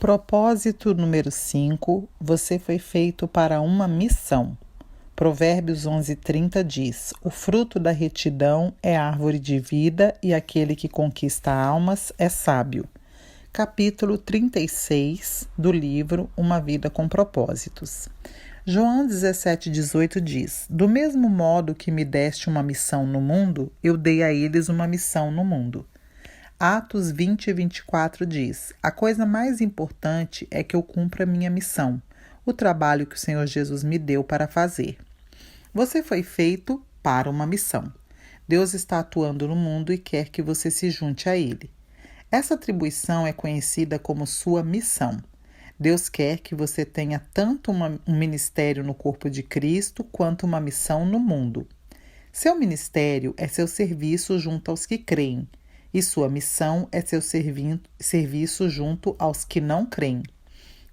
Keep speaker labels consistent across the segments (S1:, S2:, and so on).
S1: Propósito número 5. Você foi feito para uma missão. Provérbios 11:30 diz: o fruto da retidão é árvore de vida e aquele que conquista almas é sábio. Capítulo 36 do livro Uma Vida com Propósitos. João 17:18 diz: do mesmo modo que me deste uma missão no mundo, eu dei a eles uma missão no mundo. Atos 20:24 diz: a coisa mais importante é que eu cumpra minha missão, o trabalho que o Senhor Jesus me deu para fazer. Você foi feito para uma missão. Deus está atuando no mundo e quer que você se junte a Ele. Essa atribuição é conhecida como sua missão. Deus quer que você tenha tanto um ministério no corpo de Cristo quanto uma missão no mundo. Seu ministério é seu serviço junto aos que creem, e sua missão é seu serviço junto aos que não creem.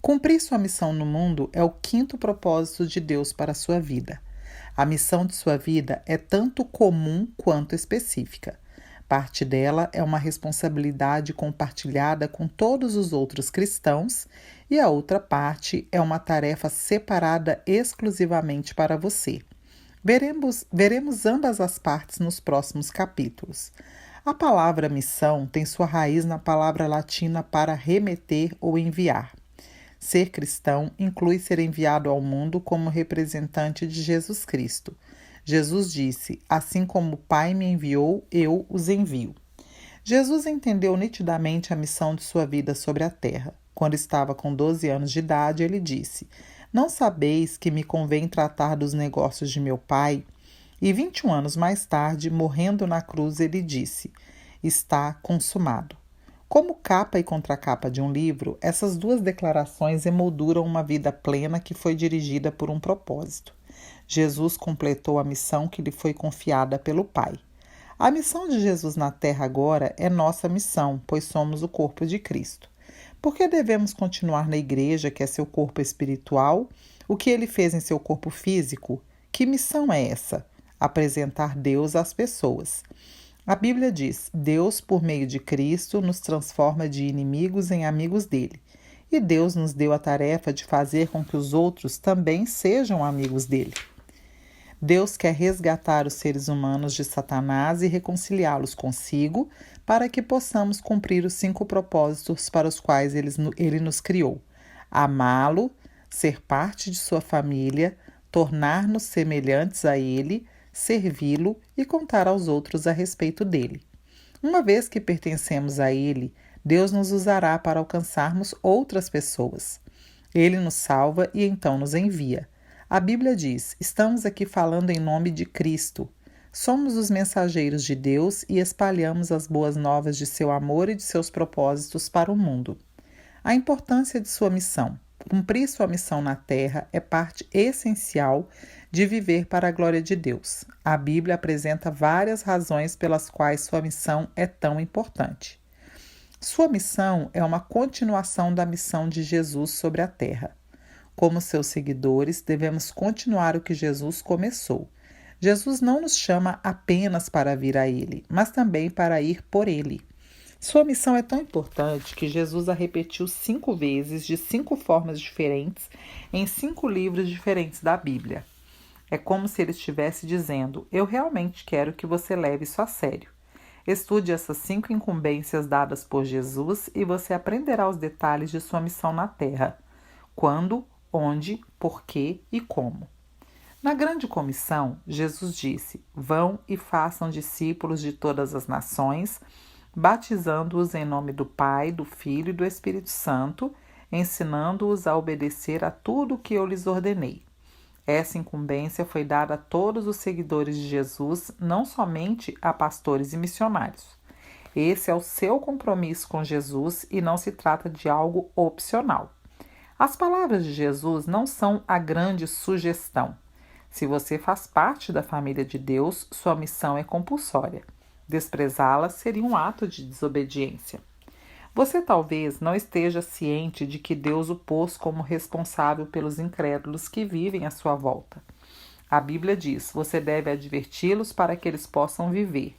S1: Cumprir sua missão no mundo é o 5º propósito de Deus para a sua vida. A missão de sua vida é tanto comum quanto específica. Parte dela é uma responsabilidade compartilhada com todos os outros cristãos e a outra parte é uma tarefa separada exclusivamente para você. Veremos ambas as partes nos próximos capítulos. A palavra missão tem sua raiz na palavra latina para remeter ou enviar. Ser cristão inclui ser enviado ao mundo como representante de Jesus Cristo. Jesus disse: assim como o Pai me enviou, eu os envio. Jesus entendeu nitidamente a missão de sua vida sobre a terra. Quando estava com 12 anos de idade, ele disse: não sabeis que me convém tratar dos negócios de meu Pai? E 21 anos mais tarde, morrendo na cruz, ele disse: está consumado. Como capa e contracapa de um livro, essas duas declarações emolduram uma vida plena que foi dirigida por um propósito. Jesus completou a missão que lhe foi confiada pelo Pai. A missão de Jesus na terra agora é nossa missão, pois somos o corpo de Cristo. Por que devemos continuar na igreja, que é seu corpo espiritual? O que ele fez em seu corpo físico? Que missão é essa? Apresentar Deus às pessoas. A Bíblia diz: Deus, por meio de Cristo, nos transforma de inimigos em amigos dele. E Deus nos deu a tarefa de fazer com que os outros também sejam amigos dele. Deus quer resgatar os seres humanos de Satanás e reconciliá-los consigo, para que possamos cumprir os 5 propósitos para os quais ele nos criou: amá-lo, ser parte de sua família, tornar-nos semelhantes a ele, servi-lo e contar aos outros a respeito dele. Uma vez que pertencemos a ele, Deus nos usará para alcançarmos outras pessoas. Ele nos salva e então nos envia. A Bíblia diz: estamos aqui falando em nome de Cristo. Somos os mensageiros de Deus e espalhamos as boas novas de seu amor e de seus propósitos para o mundo. A importância de sua missão. Cumprir sua missão na terra é parte essencial de viver para a glória de Deus. A Bíblia apresenta várias razões pelas quais sua missão é tão importante. Sua missão é uma continuação da missão de Jesus sobre a terra. Como seus seguidores, devemos continuar o que Jesus começou. Jesus não nos chama apenas para vir a Ele, mas também para ir por Ele. Sua missão é tão importante que Jesus a repetiu 5 vezes, de 5 formas diferentes, em 5 livros diferentes da Bíblia. É como se ele estivesse dizendo: eu realmente quero que você leve isso a sério. Estude essas 5 incumbências dadas por Jesus e você aprenderá os detalhes de sua missão na terra: quando, onde, porquê e como. Na grande comissão, Jesus disse: vão e façam discípulos de todas as nações, batizando-os em nome do Pai, do Filho e do Espírito Santo, ensinando-os a obedecer a tudo o que eu lhes ordenei. Essa incumbência foi dada a todos os seguidores de Jesus, não somente a pastores e missionários. Esse é o seu compromisso com Jesus e não se trata de algo opcional. As palavras de Jesus não são a grande sugestão. Se você faz parte da família de Deus, sua missão é compulsória. Desprezá-la seria um ato de desobediência. Você talvez não esteja ciente de que Deus o pôs como responsável pelos incrédulos que vivem à sua volta. A Bíblia diz: você deve adverti-los para que eles possam viver.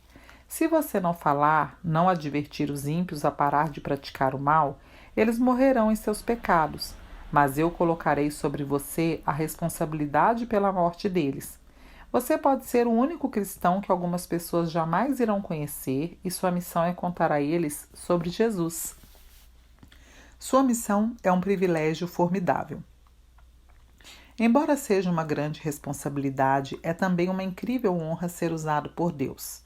S1: Se você não falar, não advertir os ímpios a parar de praticar o mal, Eles morrerão em seus pecados, mas eu colocarei sobre você a responsabilidade pela morte deles. Você pode ser o único cristão que algumas pessoas jamais irão conhecer e sua missão é contar a eles sobre Jesus. Sua missão é um privilégio formidável. Embora seja uma grande responsabilidade, é também uma incrível honra ser usado por Deus.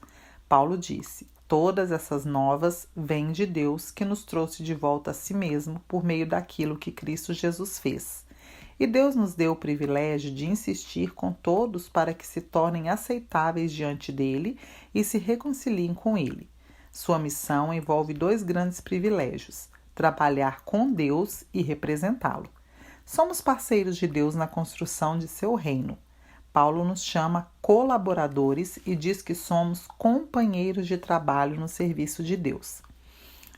S1: Paulo disse: todas essas novas vêm de Deus que nos trouxe de volta a si mesmo por meio daquilo que Cristo Jesus fez. E Deus nos deu o privilégio de insistir com todos para que se tornem aceitáveis diante dele e se reconciliem com ele. Sua missão envolve dois grandes privilégios: trabalhar com Deus e representá-lo. Somos parceiros de Deus na construção de seu reino. Paulo nos chama colaboradores e diz que somos companheiros de trabalho no serviço de Deus.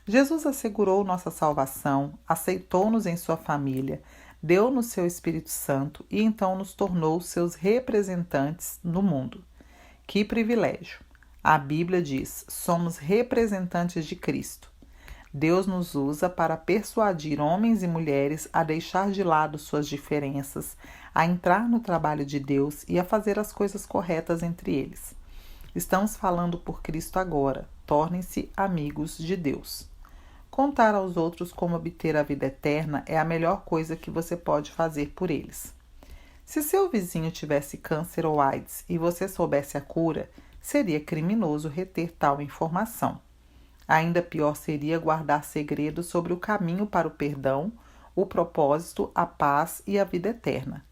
S1: Jesus assegurou nossa salvação, aceitou-nos em sua família, deu-nos seu Espírito Santo e então nos tornou seus representantes no mundo. Que privilégio! A Bíblia diz: somos representantes de Cristo. Deus nos usa para persuadir homens e mulheres a deixar de lado suas diferenças, a entrar no trabalho de Deus e a fazer as coisas corretas entre eles. Estamos falando por Cristo agora. Tornem-se amigos de Deus. Contar aos outros como obter a vida eterna é a melhor coisa que você pode fazer por eles. Se seu vizinho tivesse câncer ou AIDS e você soubesse a cura, seria criminoso reter tal informação. Ainda pior seria guardar segredos sobre o caminho para o perdão, o propósito, a paz e a vida eterna.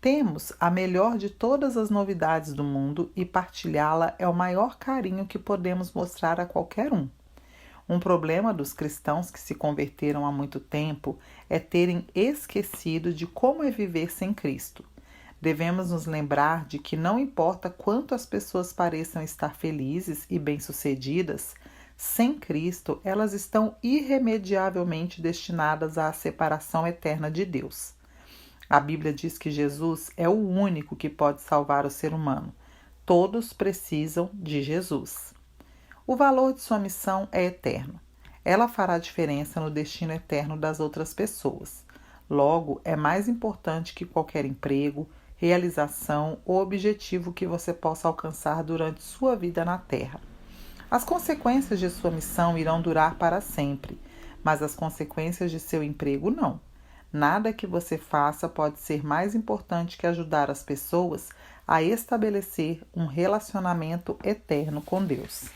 S1: Temos a melhor de todas as novidades do mundo e partilhá-la é o maior carinho que podemos mostrar a qualquer um. Um problema dos cristãos que se converteram há muito tempo é terem esquecido de como é viver sem Cristo. Devemos nos lembrar de que não importa quanto as pessoas pareçam estar felizes e bem-sucedidas, sem Cristo, elas estão irremediavelmente destinadas à separação eterna de Deus. A Bíblia diz que Jesus é o único que pode salvar o ser humano. Todos precisam de Jesus. O valor de sua missão é eterno. Ela fará diferença no destino eterno das outras pessoas. Logo, é mais importante que qualquer emprego, realização ou objetivo que você possa alcançar durante sua vida na Terra. As consequências de sua missão irão durar para sempre, mas as consequências de seu emprego não. Nada que você faça pode ser mais importante que ajudar as pessoas a estabelecer um relacionamento eterno com Deus.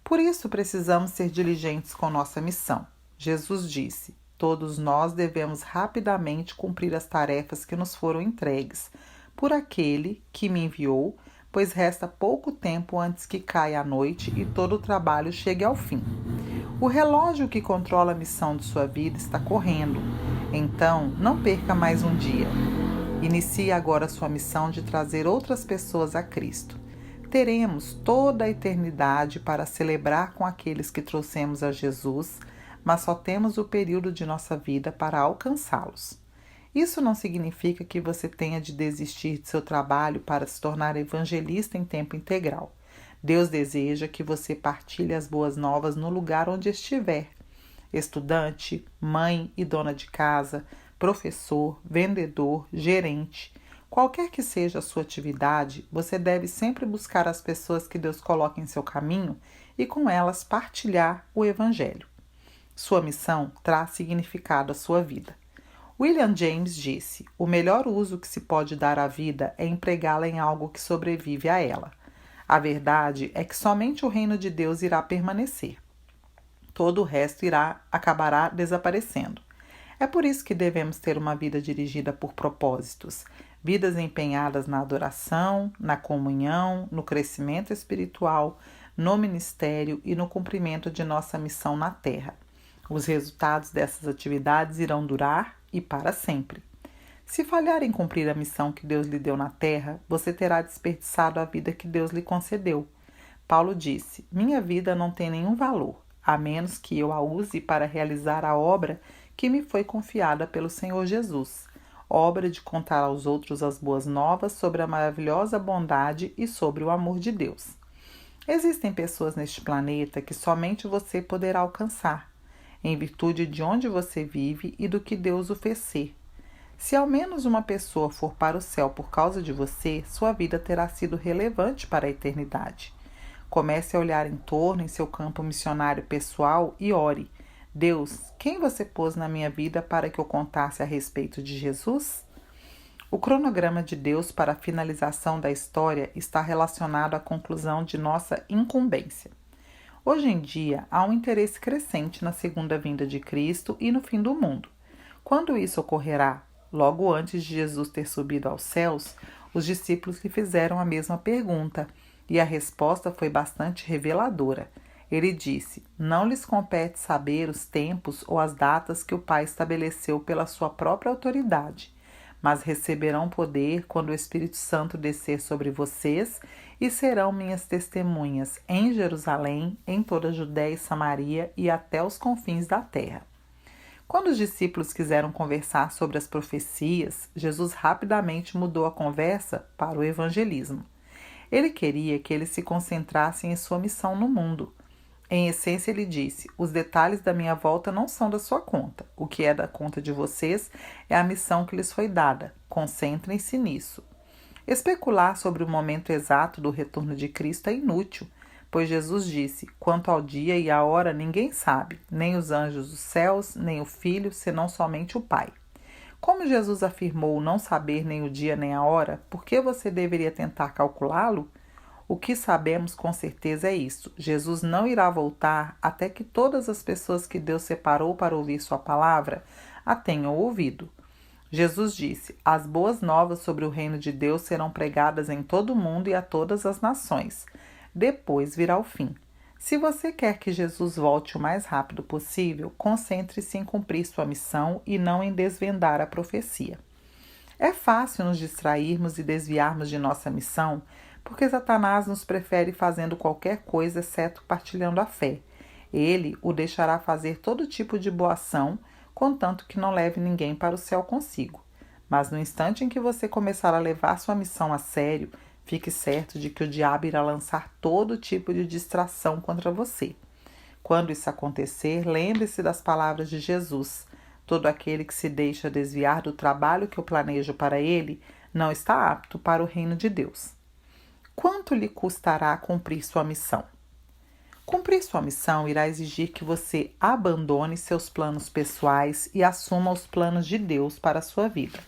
S1: Por isso precisamos ser diligentes com nossa missão. Jesus disse: todos nós devemos rapidamente cumprir as tarefas que nos foram entregues por aquele que me enviou, pois resta pouco tempo antes que caia a noite e todo o trabalho chegue ao fim. O relógio que controla a missão de sua vida está correndo, então não perca mais um dia. Inicie agora sua missão de trazer outras pessoas a Cristo. Teremos toda a eternidade para celebrar com aqueles que trouxemos a Jesus, mas só temos o período de nossa vida para alcançá-los. Isso não significa que você tenha de desistir de seu trabalho para se tornar evangelista em tempo integral. Deus deseja que você partilhe as boas novas no lugar onde estiver. Estudante, mãe e dona de casa, professor, vendedor, gerente, qualquer que seja a sua atividade, você deve sempre buscar as pessoas que Deus coloca em seu caminho e com elas partilhar o Evangelho. Sua missão traz significado à sua vida. William James disse: o melhor uso que se pode dar à vida é empregá-la em algo que sobrevive a ela. A verdade é que somente o reino de Deus irá permanecer. Todo o resto acabará desaparecendo. É por isso que devemos ter uma vida dirigida por propósitos, vidas empenhadas na adoração, na comunhão, no crescimento espiritual, no ministério e no cumprimento de nossa missão na terra. Os resultados dessas atividades irão durar e para sempre. Se falhar em cumprir a missão que Deus lhe deu na terra, você terá desperdiçado a vida que Deus lhe concedeu. Paulo disse: minha vida não tem nenhum valor, a menos que eu a use para realizar a obra que me foi confiada pelo Senhor Jesus, obra de contar aos outros as boas novas sobre a maravilhosa bondade e sobre o amor de Deus. Existem pessoas neste planeta que somente você poderá alcançar. em virtude de onde você vive e do que Deus o fez ser. Se ao menos uma pessoa for para o céu por causa de você, sua vida terá sido relevante para a eternidade. Comece a olhar em torno em seu campo missionário pessoal e ore: Deus, quem você pôs na minha vida para que eu contasse a respeito de Jesus? O cronograma de Deus para a finalização da história está relacionado à conclusão de nossa incumbência. Hoje em dia, há um interesse crescente na segunda vinda de Cristo e no fim do mundo. Quando isso ocorrerá? Logo antes de Jesus ter subido aos céus, os discípulos lhe fizeram a mesma pergunta, e a resposta foi bastante reveladora. Ele disse: Não lhes compete saber os tempos ou as datas que o Pai estabeleceu pela sua própria autoridade, mas receberão poder quando o Espírito Santo descer sobre vocês e serão minhas testemunhas em Jerusalém, em toda a Judéia e Samaria e até os confins da terra. Quando os discípulos quiseram conversar sobre as profecias, Jesus rapidamente mudou a conversa para o evangelismo. Ele queria que eles se concentrassem em sua missão no mundo. Em essência, ele disse: os detalhes da minha volta não são da sua conta. O que é da conta de vocês é a missão que lhes foi dada. Concentrem-se nisso. Especular sobre o momento exato do retorno de Cristo é inútil, pois Jesus disse: quanto ao dia e à hora ninguém sabe, nem os anjos dos céus, nem o Filho, senão somente o Pai. Como Jesus afirmou não saber nem o dia nem a hora, por que você deveria tentar calculá-lo? O que sabemos com certeza é isso: Jesus não irá voltar até que todas as pessoas que Deus separou para ouvir sua palavra a tenham ouvido. Jesus disse: as boas novas sobre o reino de Deus serão pregadas em todo o mundo e a todas as nações. Depois virá o fim. Se você quer que Jesus volte o mais rápido possível, concentre-se em cumprir sua missão e não em desvendar a profecia. É fácil nos distrairmos e desviarmos de nossa missão, porque Satanás nos prefere fazendo qualquer coisa exceto partilhando a fé. Ele o deixará fazer todo tipo de boa ação, contanto que não leve ninguém para o céu consigo. Mas no instante em que você começar a levar sua missão a sério, fique certo de que o diabo irá lançar todo tipo de distração contra você. Quando isso acontecer, lembre-se das palavras de Jesus: todo aquele que se deixa desviar do trabalho que eu planejo para ele não está apto para o reino de Deus. Quanto lhe custará cumprir sua missão? Cumprir sua missão irá exigir que você abandone seus planos pessoais e assuma os planos de Deus para a sua vida.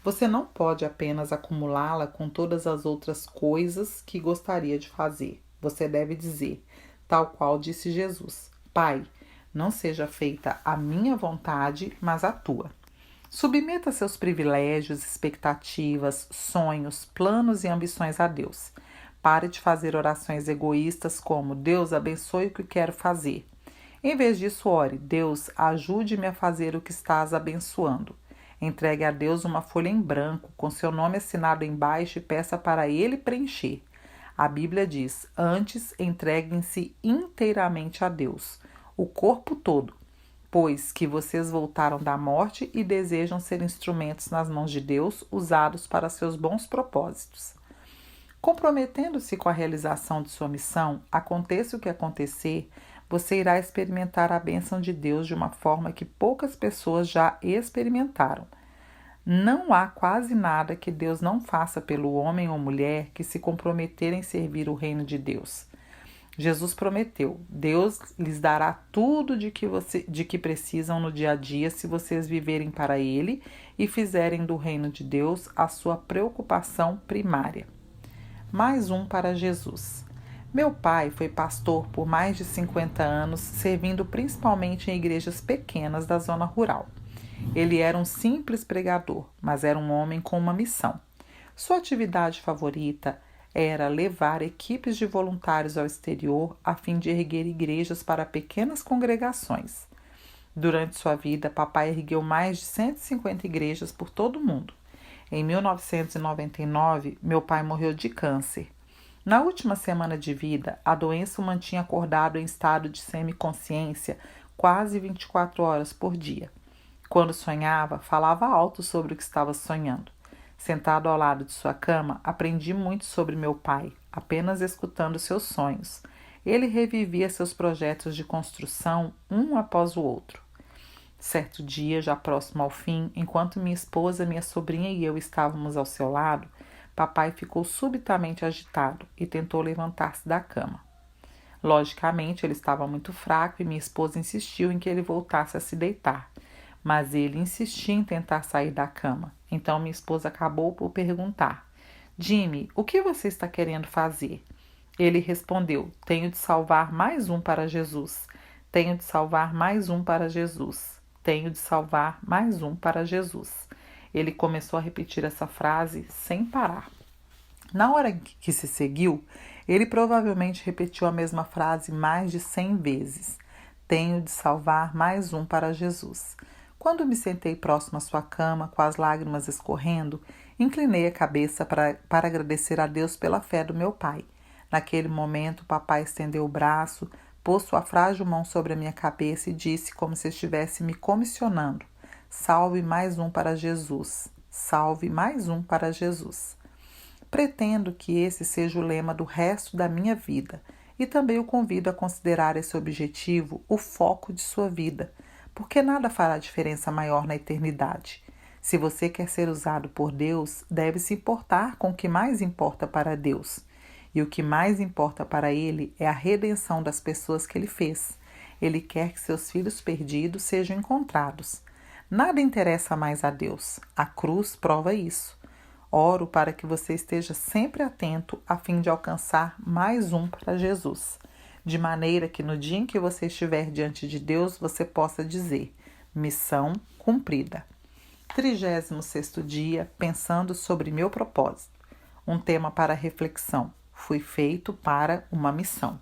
S1: Você não pode apenas acumulá-la com todas as outras coisas que gostaria de fazer. Você deve dizer, tal qual disse Jesus: Pai, não seja feita a minha vontade, mas a tua. Submeta seus privilégios, expectativas, sonhos, planos e ambições a Deus. Pare de fazer orações egoístas como: Deus, abençoe o que quero fazer. Em vez disso, ore: Deus, ajude-me a fazer o que estás abençoando. Entregue a Deus uma folha em branco, com seu nome assinado embaixo, e peça para Ele preencher. A Bíblia diz: antes entreguem-se inteiramente a Deus, o corpo todo, pois que vocês voltaram da morte e desejam ser instrumentos nas mãos de Deus, usados para seus bons propósitos. Comprometendo-se com a realização de sua missão, aconteça o que acontecer, você irá experimentar a bênção de Deus de uma forma que poucas pessoas já experimentaram. Não há quase nada que Deus não faça pelo homem ou mulher que se comprometer em servir o reino de Deus. Jesus prometeu: Deus lhes dará tudo de que precisam no dia a dia se vocês viverem para Ele e fizerem do reino de Deus a sua preocupação primária. Mais um para Jesus. Meu pai foi pastor por mais de 50 anos, servindo principalmente em igrejas pequenas da zona rural. Ele era um simples pregador, mas era um homem com uma missão. Sua atividade favorita era levar equipes de voluntários ao exterior a fim de erguer igrejas para pequenas congregações. Durante sua vida, papai ergueu mais de 150 igrejas por todo o mundo. Em 1999, meu pai morreu de câncer. Na última semana de vida, a doença o mantinha acordado em estado de semiconsciência quase 24 horas por dia. Quando sonhava, falava alto sobre o que estava sonhando. Sentado ao lado de sua cama, aprendi muito sobre meu pai, apenas escutando seus sonhos. Ele revivia seus projetos de construção um após o outro. Certo dia, já próximo ao fim, enquanto minha esposa, minha sobrinha e eu estávamos ao seu lado, papai ficou subitamente agitado e tentou levantar-se da cama. Logicamente, ele estava muito fraco e minha esposa insistiu em que ele voltasse a se deitar, mas ele insistia em tentar sair da cama. Então minha esposa acabou por perguntar: Jimmy, o que você está querendo fazer? Ele respondeu: tenho de salvar mais um para Jesus. Tenho de salvar mais um para Jesus. Tenho de salvar mais um para Jesus. Ele começou a repetir essa frase sem parar. Na hora que se seguiu, ele provavelmente repetiu a mesma frase mais de 100 vezes. Tenho de salvar mais um para Jesus. Quando me sentei próximo à sua cama, com as lágrimas escorrendo, inclinei a cabeça para agradecer a Deus pela fé do meu pai. Naquele momento, papai estendeu o braço, pôs sua frágil mão sobre a minha cabeça e disse como se estivesse me comissionando: salve mais um para Jesus. Salve mais um para Jesus. Pretendo que esse seja o lema do resto da minha vida e também o convido a considerar esse objetivo o foco de sua vida, porque nada fará diferença maior na eternidade. Se você quer ser usado por Deus, deve se importar com o que mais importa para Deus. E o que mais importa para Ele é a redenção das pessoas que Ele fez. Ele quer que seus filhos perdidos sejam encontrados. Nada interessa mais a Deus. A cruz prova isso. Oro para que você esteja sempre atento a fim de alcançar mais um para Jesus, de maneira que no dia em que você estiver diante de Deus, você possa dizer: missão cumprida. 36º dia, pensando sobre meu propósito. Um tema para reflexão. Fui feito para uma missão.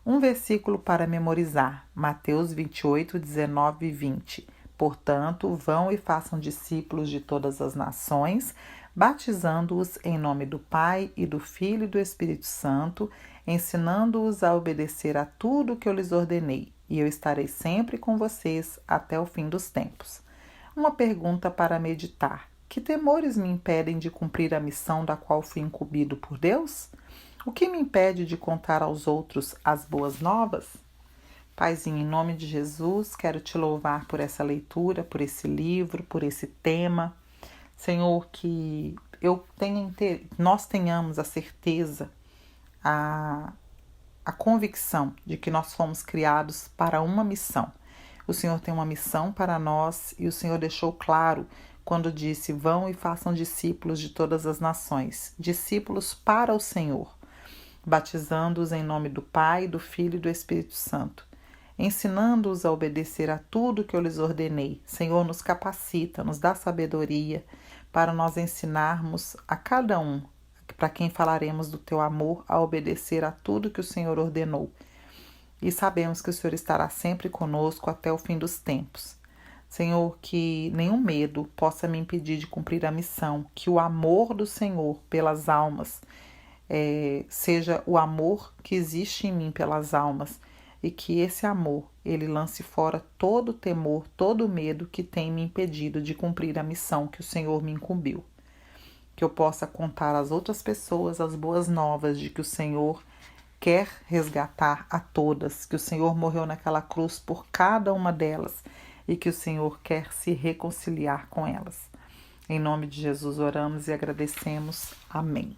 S1: Um versículo para memorizar. Mateus 28, 19 e 20. Portanto, vão e façam discípulos de todas as nações, batizando-os em nome do Pai e do Filho e do Espírito Santo, ensinando-os a obedecer a tudo o que eu lhes ordenei, e eu estarei sempre com vocês até o fim dos tempos. Uma pergunta para meditar: que temores me impedem de cumprir a missão da qual fui incumbido por Deus? O que me impede de contar aos outros as boas novas? Paizinho, em nome de Jesus, quero te louvar por essa leitura, por esse livro, por esse tema. Senhor, que nós tenhamos a certeza, a convicção de que nós fomos criados para uma missão. O Senhor tem uma missão para nós e o Senhor deixou claro quando disse: vão e façam discípulos de todas as nações, discípulos para o Senhor, batizando-os em nome do Pai, do Filho e do Espírito Santo, ensinando-os a obedecer a tudo que eu lhes ordenei. Senhor, nos capacita, nos dá sabedoria para nós ensinarmos a cada um, para quem falaremos do teu amor, a obedecer a tudo que o Senhor ordenou. E sabemos que o Senhor estará sempre conosco até o fim dos tempos. Senhor, que nenhum medo possa me impedir de cumprir a missão, que o amor do Senhor pelas almas seja o amor que existe em mim pelas almas, e que esse amor, ele lance fora todo o temor, todo o medo que tem me impedido de cumprir a missão que o Senhor me incumbiu. Que eu possa contar às outras pessoas as boas novas de que o Senhor quer resgatar a todas, que o Senhor morreu naquela cruz por cada uma delas e que o Senhor quer se reconciliar com elas. Em nome de Jesus oramos e agradecemos. Amém.